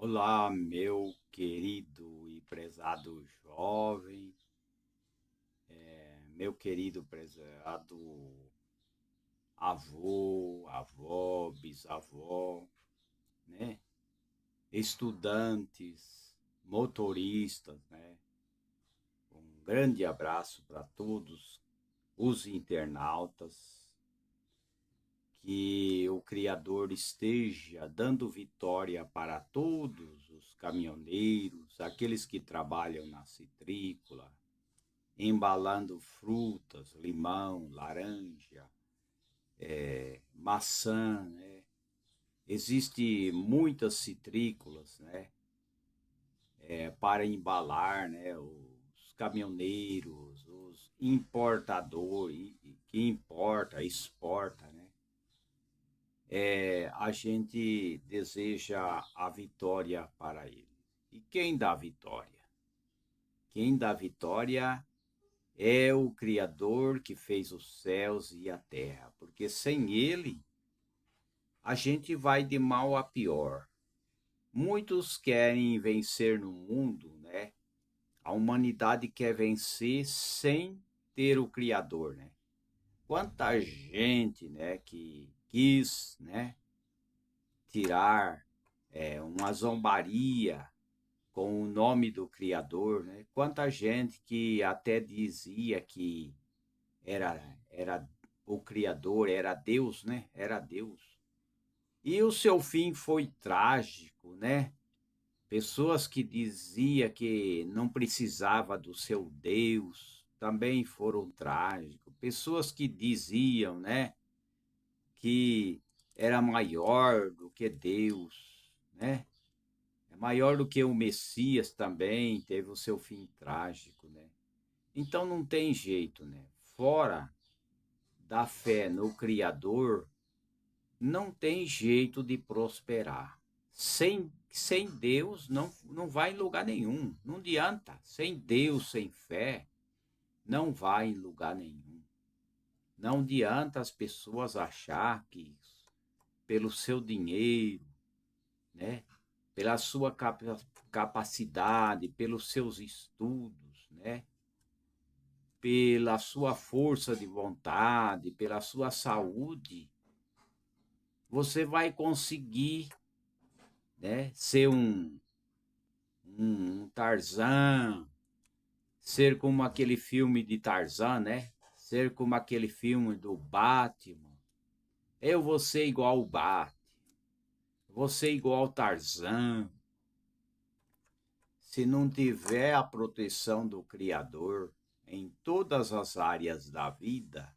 Olá, meu querido e prezado jovem, meu querido prezado avô, avó, bisavó, né? Estudantes, motoristas, né? Um grande abraço para todos os internautas. Que o Criador esteja dando vitória para todos os caminhoneiros, aqueles que trabalham na citrícola, embalando frutas, limão, laranja, maçã, né? Existem muitas citrícolas, né? Para embalar, né? Os caminhoneiros, os importadores, que importa, exporta, né? A gente deseja a vitória para ele. E quem dá a vitória? Quem dá a vitória é o Criador que fez os céus e a terra, porque sem ele a gente vai de mal a pior. Muitos querem vencer no mundo, né? A humanidade quer vencer sem ter o Criador, né? Quanta gente, né, que quis, né, tirar uma zombaria com o nome do Criador, né? Quanta gente que até dizia que era o Criador, era Deus, né? Era Deus. E o seu fim foi trágico, né? Pessoas que dizia que não precisava do seu Deus também foram trágicos. Pessoas que diziam, né, que era maior do que Deus, né? É maior do que o Messias também, teve o seu fim trágico, né? Então não tem jeito, né? Fora da fé no Criador, não tem jeito de prosperar. Sem Deus não vai em lugar nenhum. Não adianta. Sem Deus, sem fé, não vai em lugar nenhum. Não adianta as pessoas achar que pelo seu dinheiro, né? Pela sua capacidade, pelos seus estudos, né? Pela sua força de vontade, pela sua saúde, você vai conseguir, né, ser um Tarzan, ser como aquele filme de Tarzan, né? Ser como aquele filme do Batman. Eu vou ser igual o Batman, vou ser igual o Tarzan. Se não tiver a proteção do Criador em todas as áreas da vida,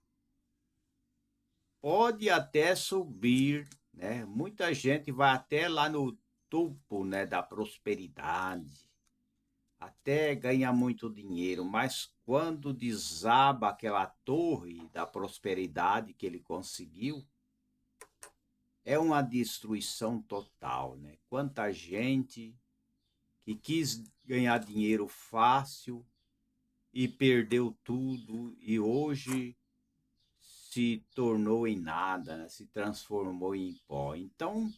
pode até subir, né? Muita gente vai até lá no topo, né, da prosperidade, até ganhar muito dinheiro, mas quando desaba aquela torre da prosperidade que ele conseguiu, é uma destruição total, né? Quanta gente que quis ganhar dinheiro fácil e perdeu tudo e hoje se tornou em nada, né? Se transformou em pó. Então,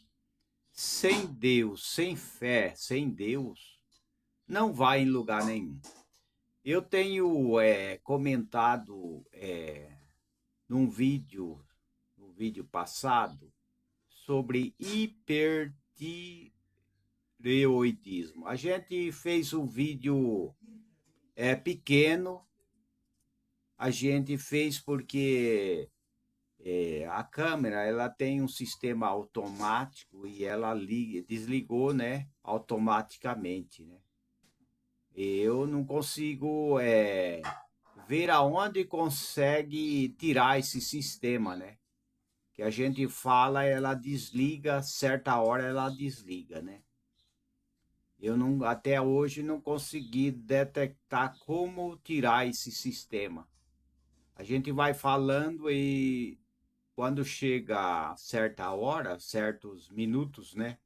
sem Deus, sem fé, sem Deus, não vai em lugar nenhum. Eu tenho comentado num vídeo, no vídeo passado, sobre hipertireoidismo. A gente fez um vídeo pequeno, a gente fez porque a câmera ela tem um sistema automático e ela desligou, né, automaticamente, né? Eu não consigo ver aonde consegue tirar esse sistema, né? Que a gente fala, ela desliga, certa hora ela desliga, né? Eu não, até hoje não consegui detectar como tirar esse sistema. A gente vai falando e quando chega certa hora, certos minutos, né?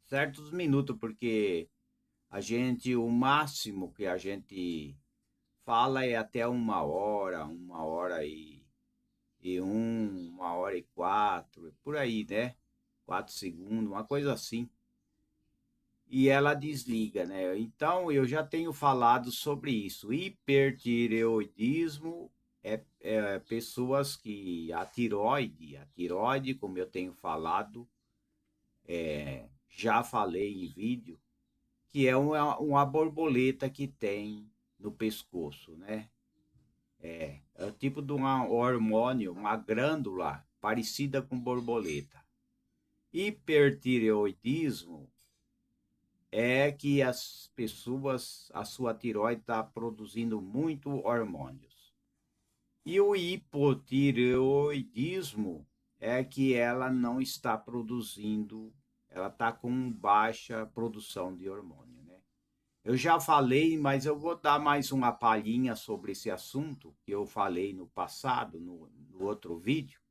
Certos minutos, porque o máximo que a gente fala é até uma hora e uma hora e quatro, por aí, né? 4 segundos, uma coisa assim. e ela desliga, né? Então, eu já tenho falado sobre isso. Hipertireoidismo é pessoas que a tireoide, como eu tenho falado, já falei em vídeo, que é uma borboleta que tem no pescoço, né? É o tipo de um hormônio, uma glândula parecida com borboleta. Hipertireoidismo é que as pessoas, a sua tireoide está produzindo muito hormônios. E o hipotireoidismo é que ela não está produzindo, ela está com baixa produção de hormônio, né? Eu já falei, mas eu vou dar mais uma palhinha sobre esse assunto que eu falei no passado, no outro vídeo.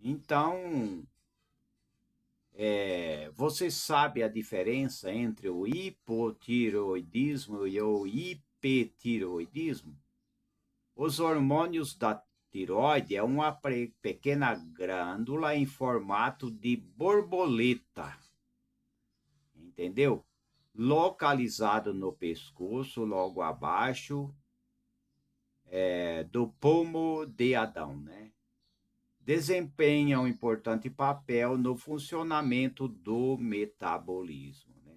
Então, você sabe a diferença entre o hipotireoidismo e o hipertireoidismo? Os hormônios da tireoide é uma pequena glândula em formato de borboleta, entendeu? Localizado no pescoço, logo abaixo do pomo de Adão, né? Desempenha um importante papel no funcionamento do metabolismo, né?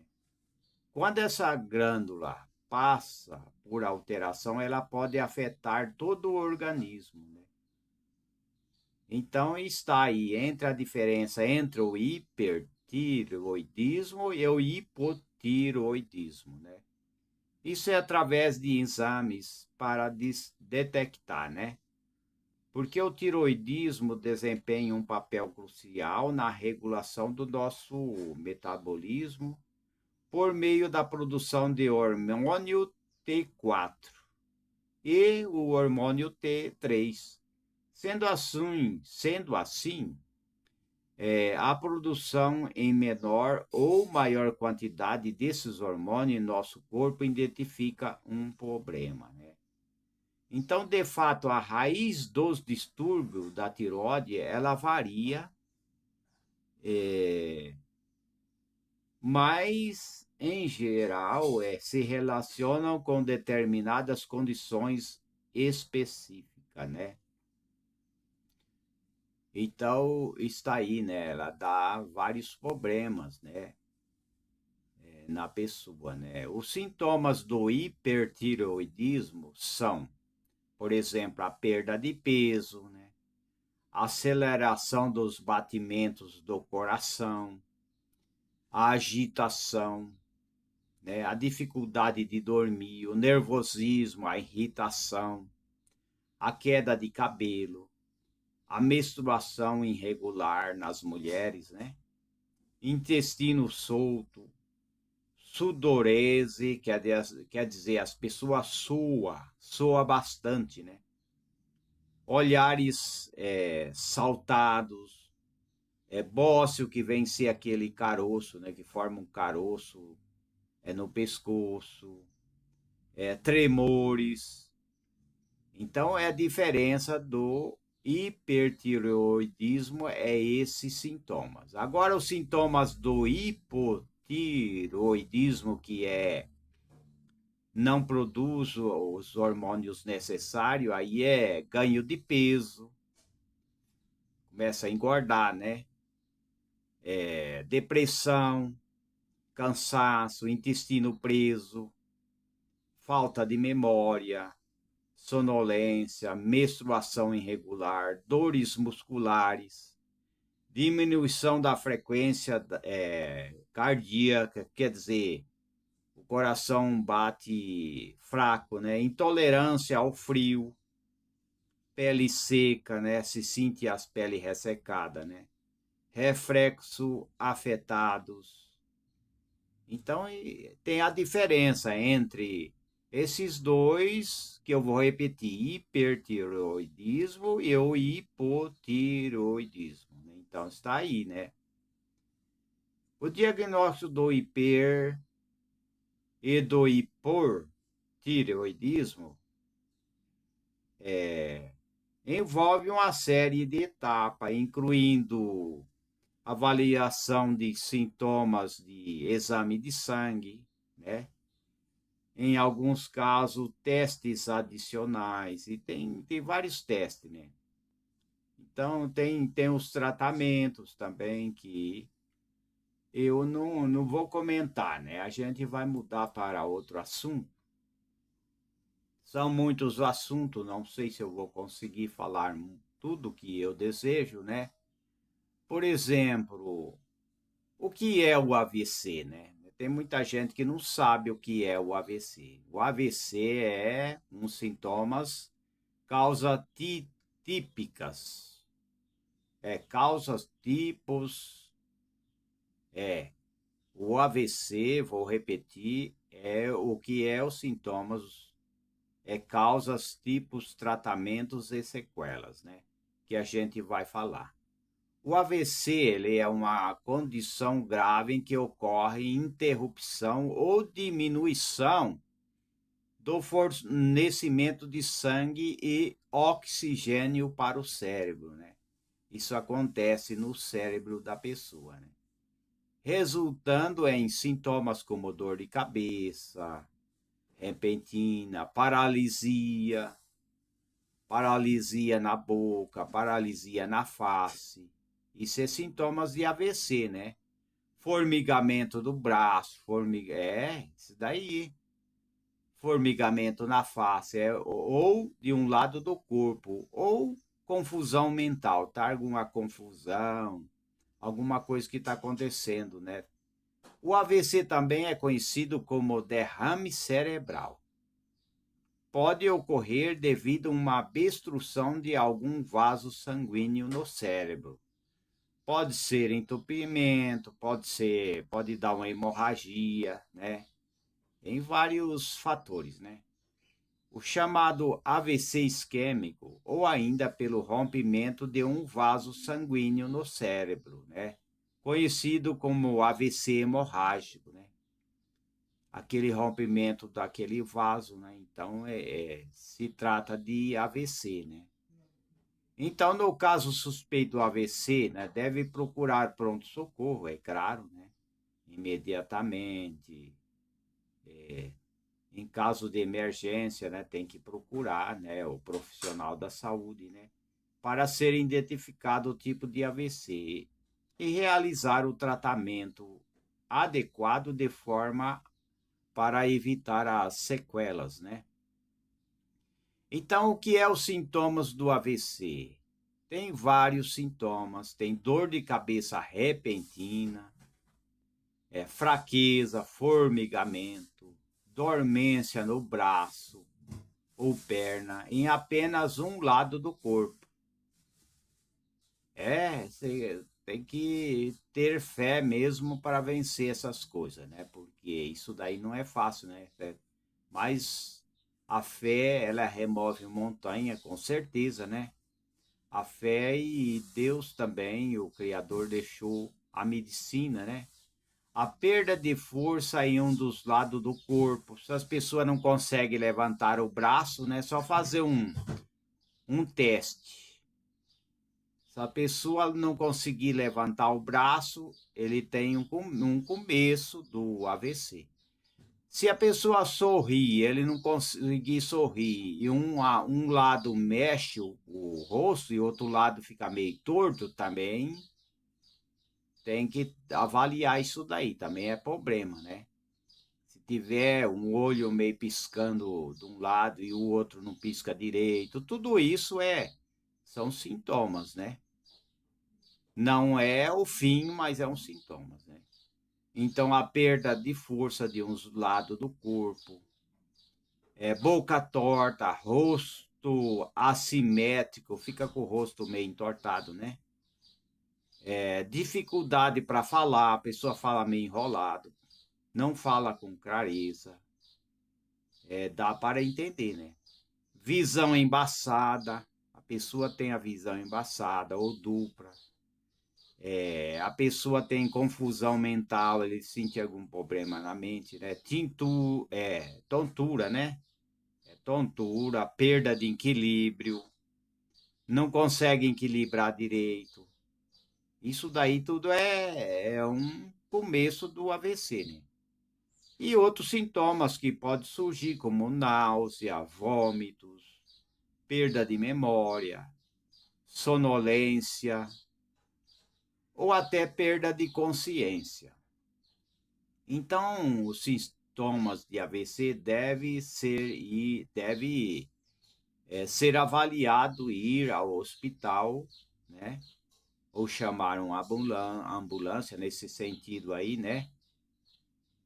Quando essa glândula passa por alteração, ela pode afetar todo o organismo, né? Então está aí entre a diferença entre o hipertireoidismo e o hipotireoidismo, né? Isso é através de exames para detectar, né? Porque o tiroidismo desempenha um papel crucial na regulação do nosso metabolismo por meio da produção de hormônio T4 e o hormônio T3. Sendo assim, a produção em menor ou maior quantidade desses hormônios em nosso corpo identifica um problema, né? Então, de fato, a raiz dos distúrbios da tireoide, ela varia, mas, em geral, se relacionam com determinadas condições específicas, né? Então, está aí, né? Ela dá vários problemas, né? Na pessoa, né? Os sintomas do hipertireoidismo são, por exemplo, a perda de peso, né? Aceleração dos batimentos do coração, a agitação, né? A dificuldade de dormir, o nervosismo, a irritação, a queda de cabelo, a menstruação irregular nas mulheres, né? Intestino solto, sudorese, quer dizer, as pessoas soa bastante, né? Olhares saltados, bócio, que vem ser aquele caroço, né? Que forma um caroço no pescoço, tremores. Então, é a diferença do hipertireoidismo, é esses sintomas. Agora, os sintomas do hipotireoidismo, que não produz os hormônios necessários, aí é ganho de peso, começa a engordar, né? Depressão, cansaço, intestino preso, falta de memória, sonolência, menstruação irregular, dores musculares, diminuição da frequência cardíaca, quer dizer, o coração bate fraco, né? Intolerância ao frio, pele seca, né? Se sente as peles ressecadas, né? Reflexo afetados. Então, tem a diferença entre esses dois, que eu vou repetir, hipertireoidismo e o hipotireoidismo, né? Então, está aí, né? O diagnóstico do hiper e do hipotireoidismo envolve uma série de etapas, incluindo avaliação de sintomas de exame de sangue, né? Em alguns casos, testes adicionais, e tem vários testes, né? Então, tem os tratamentos também que eu não vou comentar, né? A gente vai mudar para outro assunto. São muitos assuntos, não sei se eu vou conseguir falar tudo que eu desejo, né? Por exemplo, o que é o AVC, né? Tem muita gente que não sabe o que é o AVC. O AVC é uns sintomas, causas típicas, causas tipos, é. O AVC, vou repetir, é o que é os sintomas, causas, tipos, tratamentos e sequelas, né? Que a gente vai falar. O AVC ele é uma condição grave em que ocorre interrupção ou diminuição do fornecimento de sangue e oxigênio para o cérebro, né? Isso acontece no cérebro da pessoa, né? Resultando em sintomas como dor de cabeça, repentina, paralisia na boca, paralisia na face. Isso é sintomas de AVC, né? Formigamento do braço, isso daí. Formigamento na face, ou de um lado do corpo, ou confusão mental, tá? Alguma confusão, alguma coisa que está acontecendo, né? O AVC também é conhecido como derrame cerebral. Pode ocorrer devido a uma obstrução de algum vaso sanguíneo no cérebro. Pode ser entupimento, pode dar uma hemorragia, né? Tem vários fatores, né? O chamado AVC isquêmico, ou ainda pelo rompimento de um vaso sanguíneo no cérebro, né? Conhecido como AVC hemorrágico, né? Aquele rompimento daquele vaso, né? Então, se trata de AVC, né? Então, no caso suspeito do AVC, né, deve procurar pronto-socorro, é claro, né? Imediatamente. Em caso de emergência, né, tem que procurar, né, o profissional da saúde, né, para ser identificado o tipo de AVC e realizar o tratamento adequado de forma para evitar as sequelas, né? Então, o que é os sintomas do AVC? Tem vários sintomas, tem dor de cabeça repentina, fraqueza, formigamento, dormência no braço ou perna em apenas um lado do corpo. Você tem que ter fé mesmo para vencer essas coisas, né? Porque isso daí não é fácil, né? Mas a fé, ela remove montanha, com certeza, né? A fé e Deus também, o Criador deixou a medicina, né? A perda de força em um dos lados do corpo. Se as pessoas não conseguem levantar o braço, né? Só fazer um teste. Se a pessoa não conseguir levantar o braço, ele tem um começo do AVC. Se a pessoa sorrir, ele não conseguir sorrir, e um lado mexe o rosto e o outro lado fica meio torto, também tem que avaliar isso daí, também é problema, né? Se tiver um olho meio piscando de um lado e o outro não pisca direito, tudo isso são sintomas, né? Não é o fim, mas é um sintomas, né? Então, a perda de força de um lado do corpo, boca torta, rosto assimétrico, fica com o rosto meio entortado, né? Dificuldade para falar, a pessoa fala meio enrolado, não fala com clareza, dá para entender, né? Visão embaçada, a pessoa tem a visão embaçada ou dupla, a pessoa tem confusão mental, ele sente algum problema na mente, né? Tontura, né? Tontura, perda de equilíbrio, não consegue equilibrar direito, Isso daí tudo é um começo do AVC, né? E outros sintomas que podem surgir, como náusea, vômitos, perda de memória, sonolência ou até perda de consciência. Então, os sintomas de AVC deve ser avaliado e ir ao hospital, né? Ou chamar uma ambulância nesse sentido aí, né?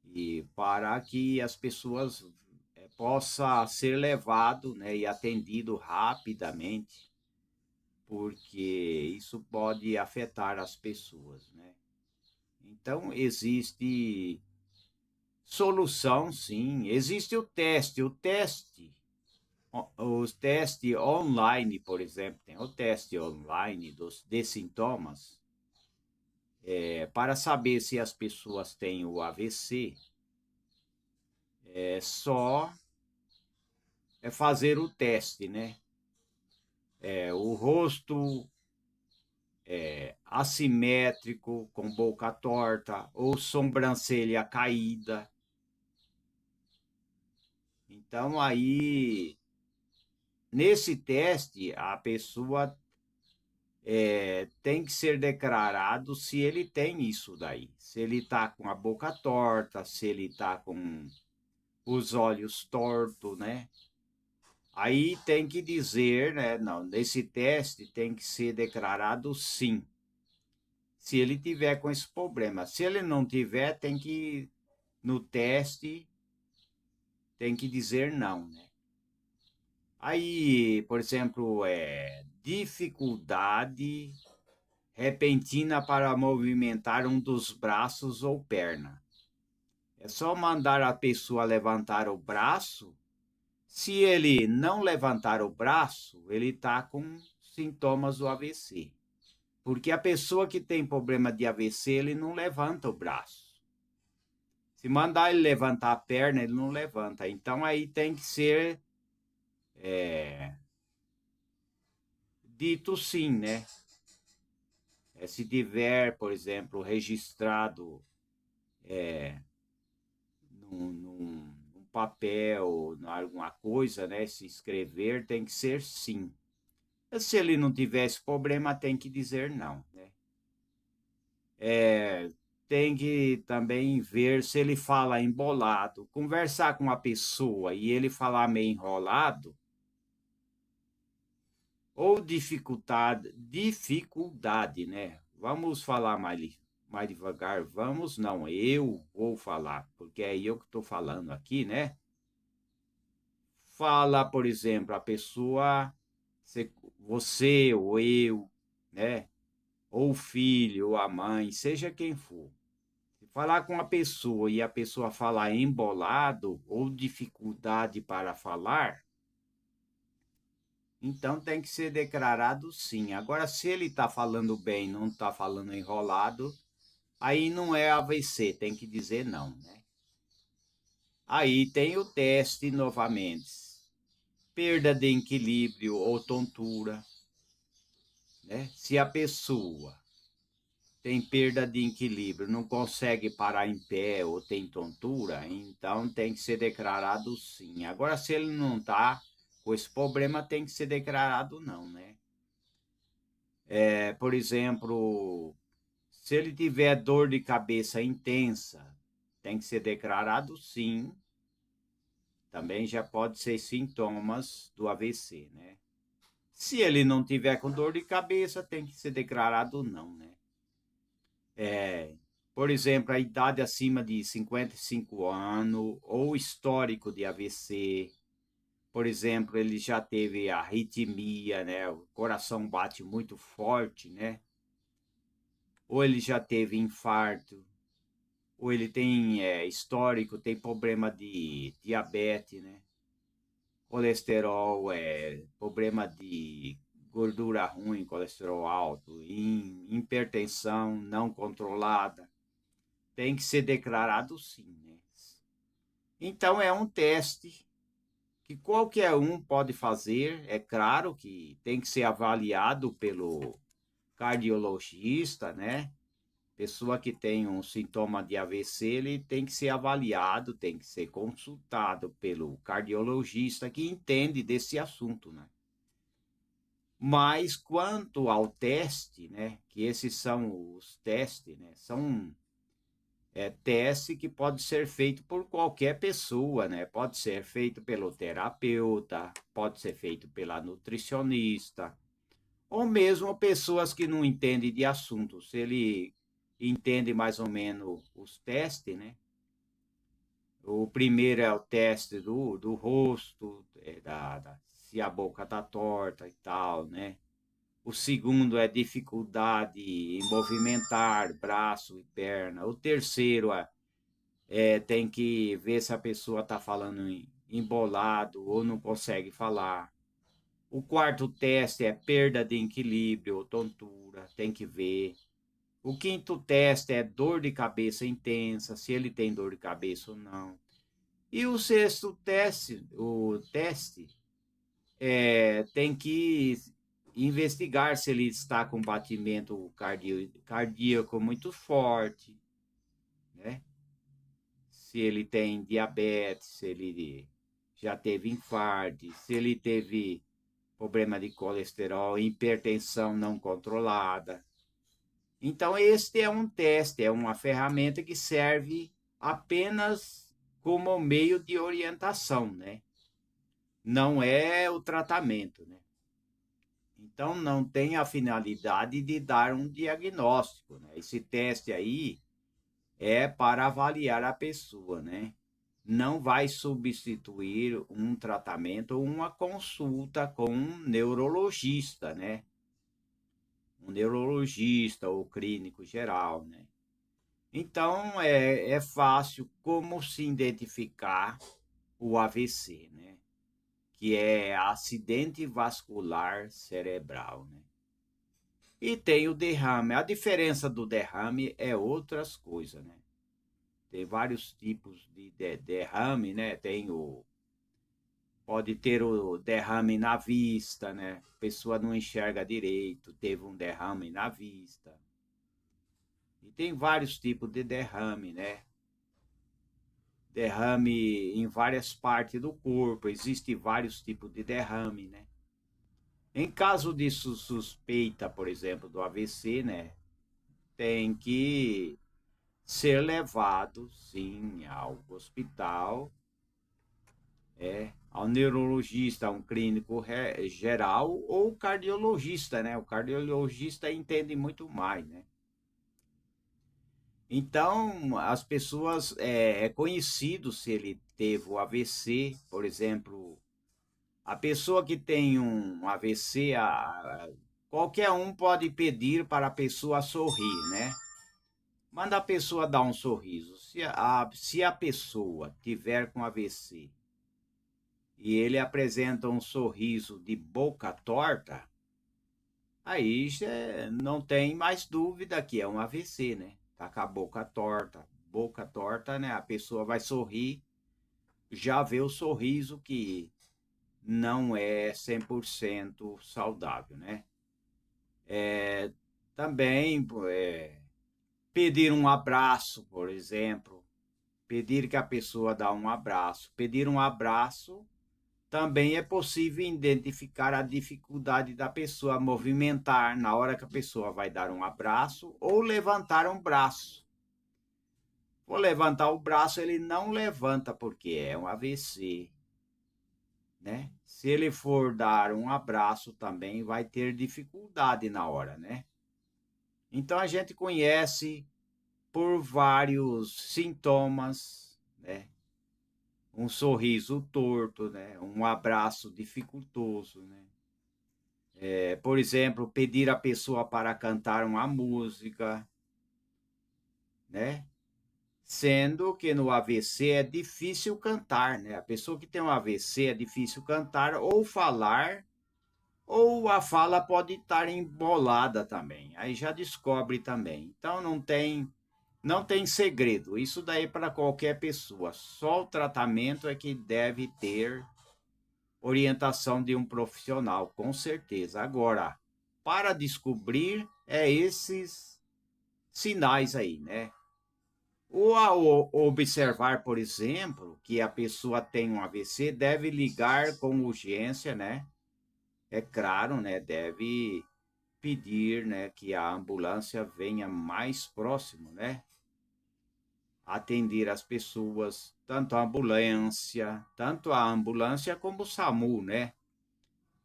E para que as pessoas possa ser levado, né, e atendido rapidamente, porque isso pode afetar as pessoas, né? Então, existe solução, sim. Existe os testes online, por exemplo, tem o teste online de sintomas, para saber se as pessoas têm o AVC, é só fazer o teste, né? O rosto assimétrico, com boca torta, ou sobrancelha caída. Então, aí, nesse teste, a pessoa tem que ser declarado se ele tem isso daí. Se ele está com a boca torta, se ele está com os olhos tortos, né? Aí tem que dizer, né? Não, nesse teste tem que ser declarado sim. Se ele tiver com esse problema. Se ele não tiver, tem que, no teste, tem que dizer não, né? Aí, por exemplo, dificuldade repentina para movimentar um dos braços ou perna. É só mandar a pessoa levantar o braço. Se ele não levantar o braço, ele está com sintomas do AVC. Porque a pessoa que tem problema de AVC, ele não levanta o braço. Se mandar ele levantar a perna, ele não levanta. Então aí tem que ser dito sim, né? Se tiver, por exemplo, registrado num papel, em alguma coisa, né? Se escrever, tem que ser sim. Se ele não tiver esse problema, tem que dizer não, né? Tem que também ver se ele fala embolado. Conversar com a pessoa e ele falar meio enrolado, ou dificuldade, né? Vamos falar mais devagar. Vamos, não, eu vou falar, porque é eu que estou falando aqui, né? Fala, por exemplo, a pessoa, você ou eu, né? Ou o filho, ou a mãe, seja quem for. Se falar com a pessoa e a pessoa falar embolado ou dificuldade para falar, então tem que ser declarado sim. Agora, se ele está falando bem, não está falando enrolado, aí não é AVC, tem que dizer não, né? Aí tem o teste novamente. Perda de equilíbrio ou tontura, né? Se a pessoa tem perda de equilíbrio, não consegue parar em pé ou tem tontura, então tem que ser declarado sim. Agora, se ele não está com esse problema, tem que ser declarado não, né? Por exemplo, se ele tiver dor de cabeça intensa, tem que ser declarado sim. Também já pode ser sintomas do AVC, né? Se ele não tiver com dor de cabeça, tem que ser declarado não, né? Por exemplo, a idade acima de 55 anos ou histórico de AVC. Por exemplo, ele já teve arritmia, né? O coração bate muito forte, né? Ou ele já teve infarto, ou ele tem histórico, tem problema de diabetes, né? Colesterol, problema de gordura ruim, colesterol alto, hipertensão não controlada, tem que ser declarado sim, né? Então é um teste que qualquer um pode fazer, é claro que tem que ser avaliado cardiologista, né? Pessoa que tem um sintoma de AVC, ele tem que ser avaliado, tem que ser consultado pelo cardiologista que entende desse assunto, né? Mas quanto ao teste, né? Que esses são os testes, né? São teste que pode ser feito por qualquer pessoa, né? Pode ser feito pelo terapeuta, pode ser feito pela nutricionista, ou mesmo pessoas que não entendem de assunto. Se ele entende mais ou menos os testes, né? O primeiro é o teste do rosto, se a boca tá torta e tal, né? O segundo é dificuldade em movimentar braço e perna. O terceiro tem que ver se a pessoa está falando embolado ou não consegue falar. O quarto teste é perda de equilíbrio ou tontura, tem que ver. O quinto teste é dor de cabeça intensa, se ele tem dor de cabeça ou não. E o sexto teste, tem que investigar se ele está com batimento cardíaco muito forte, né? Se ele tem diabetes, se ele já teve infarto, se ele teve problema de colesterol, hipertensão não controlada. Então, este é um teste, é uma ferramenta que serve apenas como meio de orientação, né? Não é o tratamento, né? Então, não tem a finalidade de dar um diagnóstico, né? Esse teste aí é para avaliar a pessoa, né? Não vai substituir um tratamento ou uma consulta com um neurologista, né? Um neurologista ou clínico geral, né? Então, é fácil como se identificar o AVC, né? Que é acidente vascular cerebral, né? E tem o derrame. A diferença do derrame é outras coisas, né? Tem vários tipos de derrame, né? Pode ter o derrame na vista, né? A pessoa não enxerga direito, teve um derrame na vista. E tem vários tipos de derrame, né? Derrame em várias partes do corpo, existem vários tipos de derrame, né? Em caso de suspeita, por exemplo, do AVC, né? Tem que ser levado, sim, ao hospital, ao neurologista, a um clínico geral ou cardiologista, né? O cardiologista entende muito mais, né? Então, as pessoas, é conhecido se ele teve o AVC, por exemplo, a pessoa que tem um AVC, qualquer um pode pedir para a pessoa sorrir, né? Manda a pessoa dar um sorriso. Se a pessoa tiver com AVC e ele apresenta um sorriso de boca torta, aí não tem mais dúvida que é um AVC, né? Tá com a boca torta. Boca torta, né? A pessoa vai sorrir, já vê o sorriso que não é 100% saudável, né? Também pedir um abraço, por exemplo. Pedir que a pessoa dá um abraço. Pedir um abraço também é possível identificar a dificuldade da pessoa movimentar na hora que a pessoa vai dar um abraço ou levantar um braço. Vou levantar o braço, ele não levanta porque é um AVC, né? Se ele for dar um abraço também vai ter dificuldade na hora, né? Então a gente conhece por vários sintomas, né? Um sorriso torto, né? Um abraço dificultoso, né? Por exemplo, pedir a pessoa para cantar uma música, né? Sendo que no AVC é difícil cantar, né? A pessoa que tem um AVC é difícil cantar ou falar, ou a fala pode estar embolada também. Aí já descobre também. Então não tem segredo. Isso daí é para qualquer pessoa. Só o tratamento é que deve ter orientação de um profissional, com certeza. Agora, para descobrir esses sinais aí, né? Ou ao observar, por exemplo, que a pessoa tem um AVC, deve ligar com urgência, né? É claro, né? Deve pedir, né, que a ambulância venha mais próximo, né? Atender as pessoas, tanto a ambulância como o SAMU, né?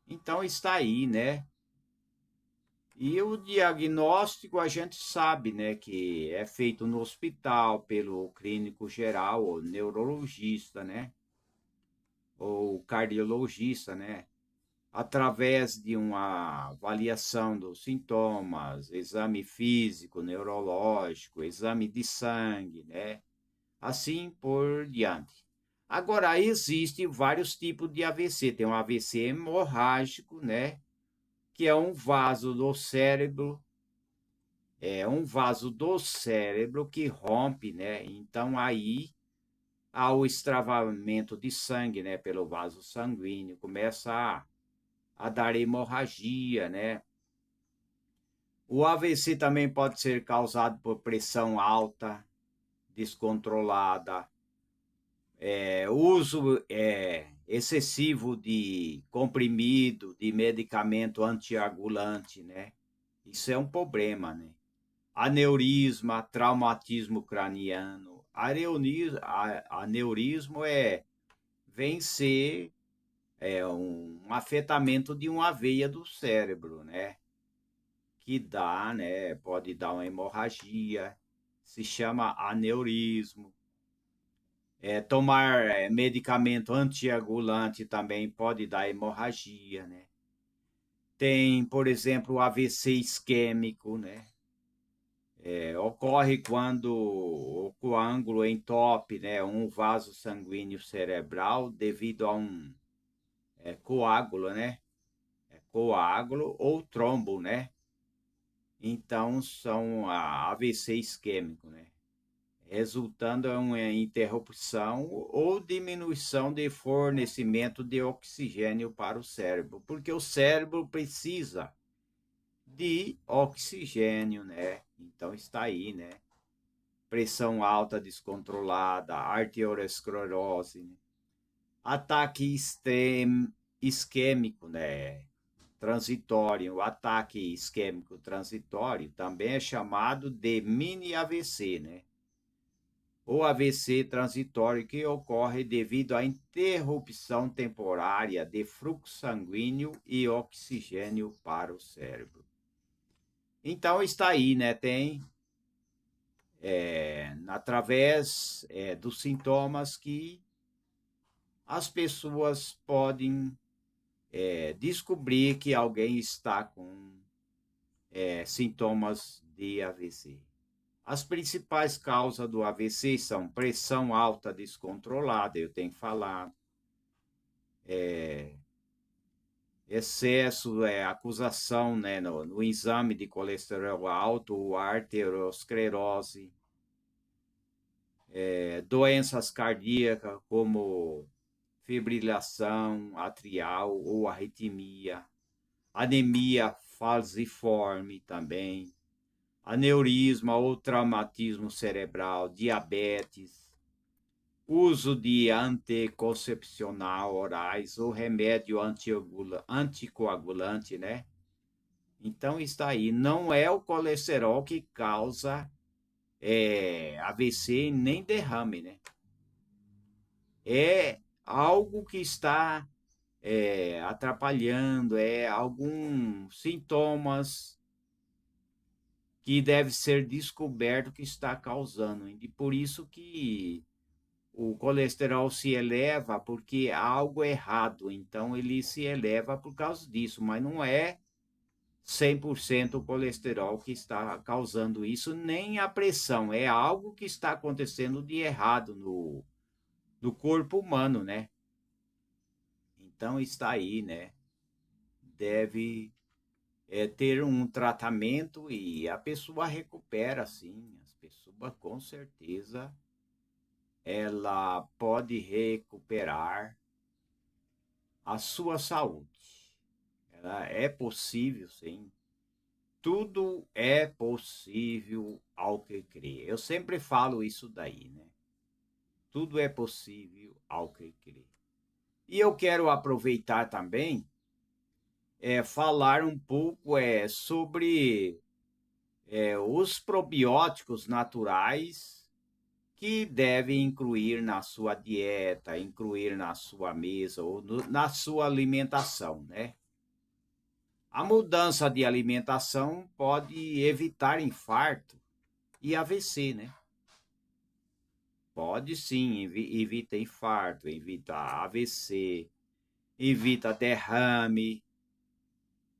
Então está aí, né? E o diagnóstico a gente sabe, né, que é feito no hospital pelo clínico geral ou neurologista, né? Ou cardiologista, né? Através de uma avaliação dos sintomas, exame físico, neurológico, exame de sangue, né? Assim por diante. Agora, existem vários tipos de AVC. Tem um AVC hemorrágico, né? Que é um vaso do cérebro, que rompe, né? Então, aí há o extravamento de sangue, né? Pelo vaso sanguíneo, começa a dar hemorragia, né? O AVC também pode ser causado por pressão alta, descontrolada, uso excessivo de comprimido, de medicamento antiagulante, né? Isso é um problema, né? Aneurisma, traumatismo craniano. Aneurismo vem ser um afetamento de uma veia do cérebro, né? Que dá, né? Pode dar uma hemorragia, se chama aneurismo. Tomar medicamento antiagulante também pode dar hemorragia, né? Tem, por exemplo, o AVC isquêmico, né? Ocorre quando o coágulo entope, né, um vaso sanguíneo cerebral devido a um coágulo, né? Coágulo ou trombo, né? Então, são AVC isquêmico, né? Resultando em uma interrupção ou diminuição de fornecimento de oxigênio para o cérebro, porque o cérebro precisa de oxigênio, né? Então está aí, né? Pressão alta descontrolada, arteriosclerose, né? Ataque isquêmico, né? Transitório, o ataque isquêmico transitório também é chamado de mini AVC, né? Ou AVC transitório que ocorre devido à interrupção temporária de fluxo sanguíneo e oxigênio para o cérebro. Então está aí, né? Tem através dos sintomas que as pessoas podem descobrir que alguém está com sintomas de AVC. As principais causas do AVC são pressão alta descontrolada, eu tenho falado, excesso, acusação, né, no exame de colesterol alto, ou arteriosclerose, doenças cardíacas como fibrilação atrial ou arritmia, anemia falciforme também, aneurisma ou traumatismo cerebral, diabetes, uso de anticoncepcional orais ou remédio anticoagulante, né? Então está aí, não é o colesterol que causa AVC nem derrame, né? É algo que está atrapalhando, alguns sintomas que deve ser descoberto que está causando. E por isso que o colesterol se eleva porque há algo errado, então ele se eleva por causa disso, mas não é 100% o colesterol que está causando isso, nem a pressão, é algo que está acontecendo de errado no corpo humano, né? Então está aí, né? Deve ter um tratamento e a pessoa recupera, sim. As pessoas, com certeza, ela pode recuperar a sua saúde. Ela é possível, sim. tudo é possível ao que crê. Eu sempre falo isso daí, né? Tudo é possível ao que crê. E eu quero aproveitar também falar um pouco sobre os probióticos naturais que devem incluir na sua dieta, incluir na sua mesa ou na sua alimentação, né? A mudança de alimentação pode evitar infarto e AVC, né? Pode sim, evita infarto, evita AVC, evita derrame,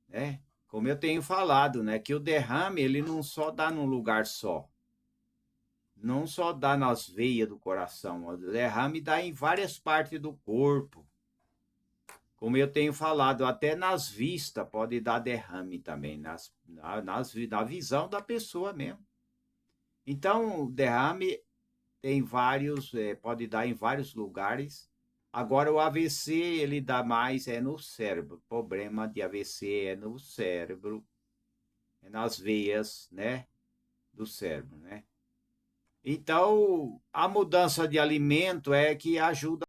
né? Como eu tenho falado, né, que o derrame ele não só dá num lugar só, não só dá nas veias do coração, o derrame dá em várias partes do corpo. Como eu tenho falado, até nas vistas pode dar derrame também, na visão da pessoa mesmo. Então, o derrame tem vários, pode dar em vários lugares. Agora, o AVC, ele dá mais no cérebro. O problema de AVC é no cérebro, é nas veias, né, do cérebro, né? Então, a mudança de alimento é que ajuda